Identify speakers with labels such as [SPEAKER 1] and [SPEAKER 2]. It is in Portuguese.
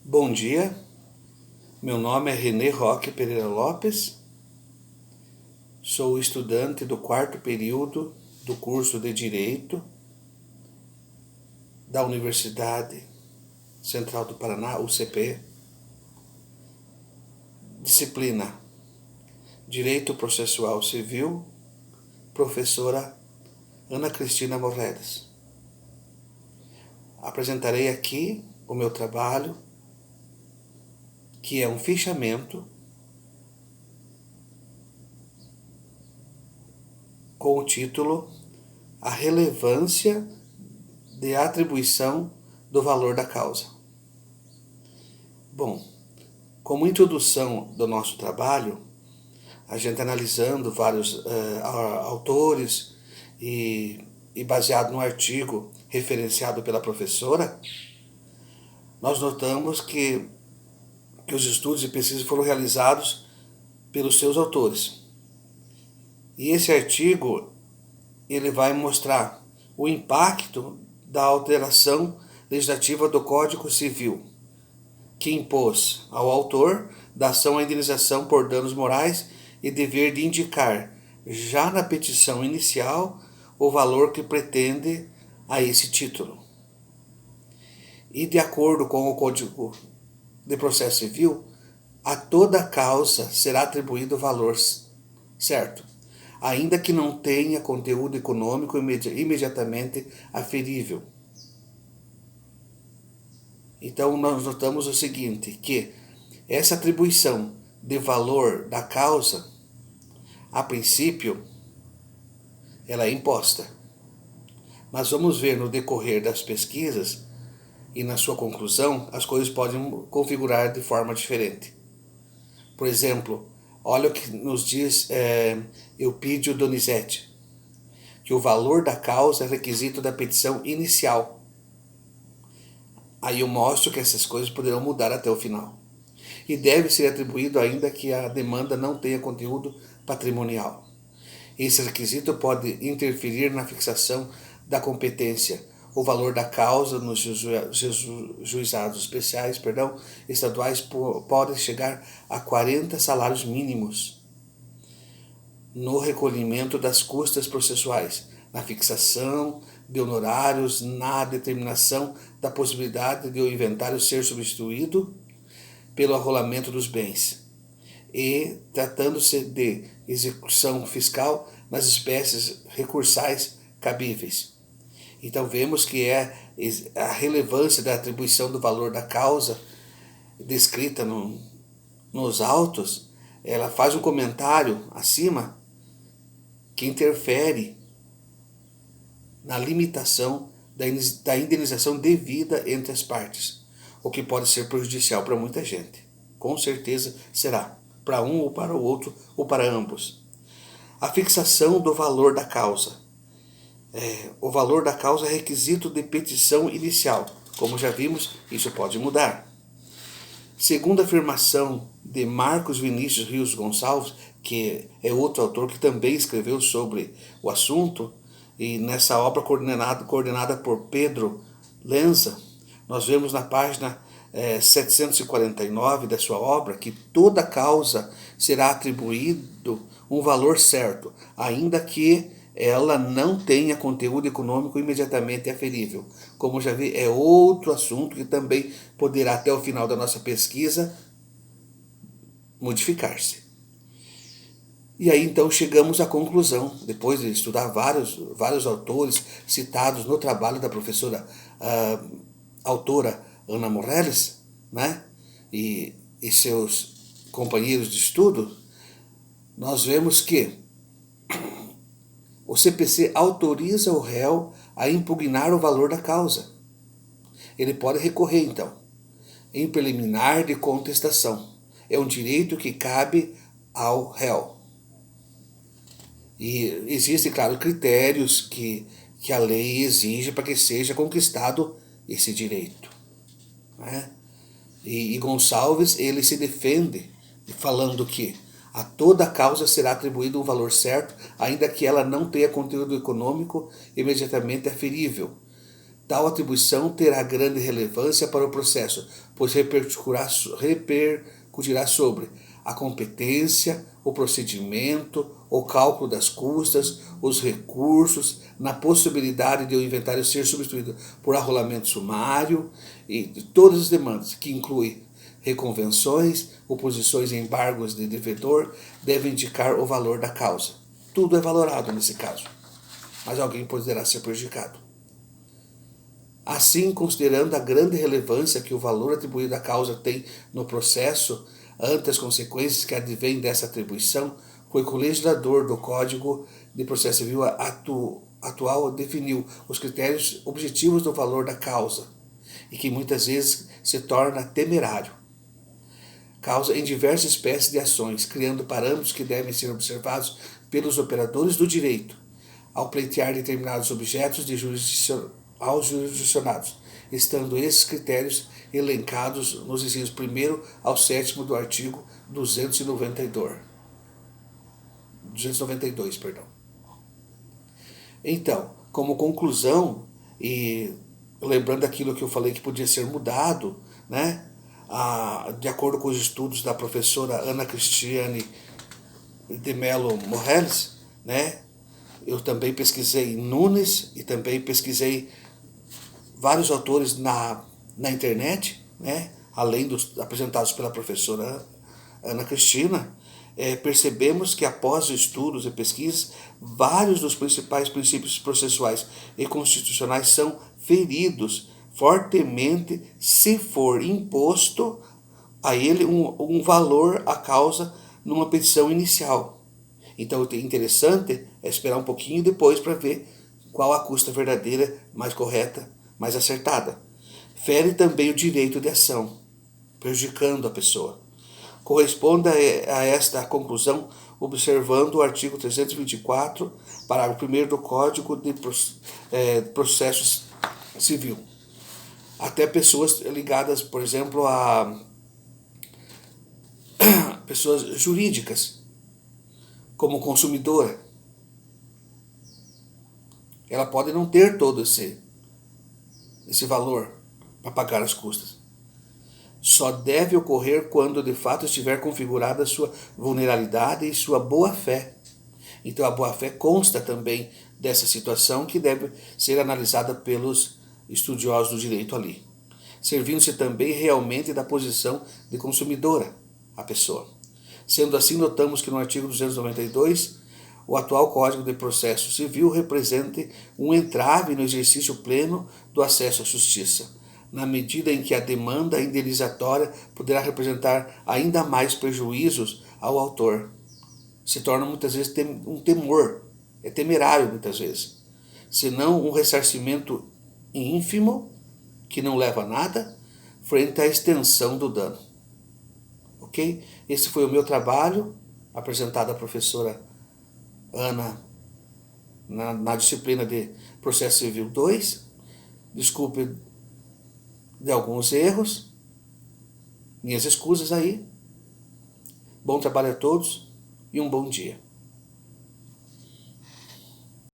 [SPEAKER 1] Bom dia, meu nome é René Roque Pereira Lopes, sou estudante do quarto período do curso de Direito da Universidade Central do Paraná, UCP, disciplina Direito Processual Civil, professora Ana Cristina Morreles. Apresentarei aqui o meu trabalho, que é um fichamento com o título A Relevância de Atribuição do Valor da Causa. Bom, como introdução do nosso trabalho, a gente analisando vários autores e baseado no artigo referenciado pela professora, nós notamos que os estudos e pesquisas foram realizados pelos seus autores. E esse artigo ele vai mostrar o impacto da alteração legislativa do Código Civil, que impôs ao autor da ação a indenização por danos morais e dever de indicar, já na petição inicial, o valor que pretende a esse título. E de acordo com o Código de Processo Civil, a toda causa será atribuído o valor certo, ainda que não tenha conteúdo econômico imediatamente aferível. Então nós notamos o seguinte, que essa atribuição de valor da causa, a princípio, ela é imposta. Mas vamos ver no decorrer das pesquisas e na sua conclusão, as coisas podem configurar de forma diferente. Por exemplo, olha o que nos diz Eupídio Donizete, que o valor da causa é requisito da petição inicial. Aí eu mostro que essas coisas poderão mudar até o final. E deve ser atribuído ainda que a demanda não tenha conteúdo patrimonial. Esse requisito pode interferir na fixação da competência. O valor da causa nos juizados especiais, estaduais pode chegar a 40 salários mínimos no recolhimento das custas processuais, na fixação de honorários, na determinação da possibilidade de o inventário ser substituído pelo arrolamento dos bens e tratando-se de execução fiscal nas espécies recursais cabíveis. Então vemos que é a relevância da atribuição do valor da causa descrita nos autos, ela faz um comentário acima que interfere na limitação da indenização devida entre as partes, o que pode ser prejudicial para muita gente. Com certeza será, para um ou para o outro, ou para ambos. A fixação do valor da causa. O valor da causa é requisito de petição inicial. Como já vimos, isso pode mudar. Segundo a afirmação de Marcos Vinícius Rios Gonçalves, que é outro autor que também escreveu sobre o assunto, e nessa obra coordenada por Pedro Lenza, nós vemos na página 749 da sua obra que toda causa será atribuído um valor certo, ainda que ela não tenha conteúdo econômico imediatamente aferível. Como já vi, é outro assunto que também poderá, até o final da nossa pesquisa, modificar-se. E aí então chegamos à conclusão, depois de estudar vários autores citados no trabalho da professora autora Ana Morreles, né? e seus companheiros de estudo, nós vemos que o CPC autoriza o réu a impugnar o valor da causa. Ele pode recorrer, então, em preliminar de contestação. É um direito que cabe ao réu. E existem, claro, critérios que a lei exige para que seja conquistado esse direito. Né? E Gonçalves, ele se defende falando que a toda causa será atribuído um valor certo, ainda que ela não tenha conteúdo econômico imediatamente aferível, Tal atribuição terá grande relevância para o processo, pois repercutirá sobre a competência, o procedimento, o cálculo das custas, os recursos, na possibilidade de o inventário ser substituído por arrolamento sumário e todas as demandas, que incluem reconvenções, oposições e embargos de devedor, devem indicar o valor da causa. Tudo é valorado nesse caso, mas alguém poderá ser prejudicado. Assim, considerando a grande relevância que o valor atribuído à causa tem no processo, ante as consequências que advêm dessa atribuição, foi que o legislador do Código de Processo Civil atual definiu os critérios objetivos do valor da causa, e que muitas vezes se torna temerário. Causa em diversas espécies de ações, criando parâmetros que devem ser observados pelos operadores do direito, ao pleitear determinados objetos aos jurisdicionados, estando esses critérios elencados nos incisos 1º ao 7º do artigo 292. Então, como conclusão, e lembrando aquilo que eu falei que podia ser mudado, né, de acordo com os estudos da professora Ana Cristiane de Mello Morales, né, eu também pesquisei Nunes e também pesquisei vários autores na internet, né, além dos apresentados pela professora Ana Cristina, percebemos que após estudos e pesquisas, vários dos principais princípios processuais e constitucionais são feridos fortemente se for imposto a ele um valor à causa numa petição inicial. Então, o interessante é esperar um pouquinho depois para ver qual a custa verdadeira, mais correta, mais acertada. Fere também o direito de ação, prejudicando a pessoa. Corresponde a esta conclusão observando o artigo 324, parágrafo 1º do Código de Processo Civil. Até pessoas ligadas, por exemplo, a pessoas jurídicas, como consumidora, ela pode não ter todo esse valor para pagar as custas. Só deve ocorrer quando de fato estiver configurada a sua vulnerabilidade e sua boa-fé. Então a boa-fé consta também dessa situação que deve ser analisada pelos estudiosos do direito ali, servindo-se também realmente da posição de consumidora a pessoa. Sendo assim, notamos que no artigo 292, o atual Código de Processo Civil representa um entrave no exercício pleno do acesso à justiça, na medida em que a demanda indenizatória poderá representar ainda mais prejuízos ao autor. Se torna muitas vezes um temor, é temerário muitas vezes, senão um ressarcimento ínfimo, que não leva a nada, frente à extensão do dano. Ok? Esse foi o meu trabalho, apresentado à professora Ana na disciplina de Processo Civil 2. Desculpe de alguns erros, minhas escusas aí. Bom trabalho a todos e um bom dia.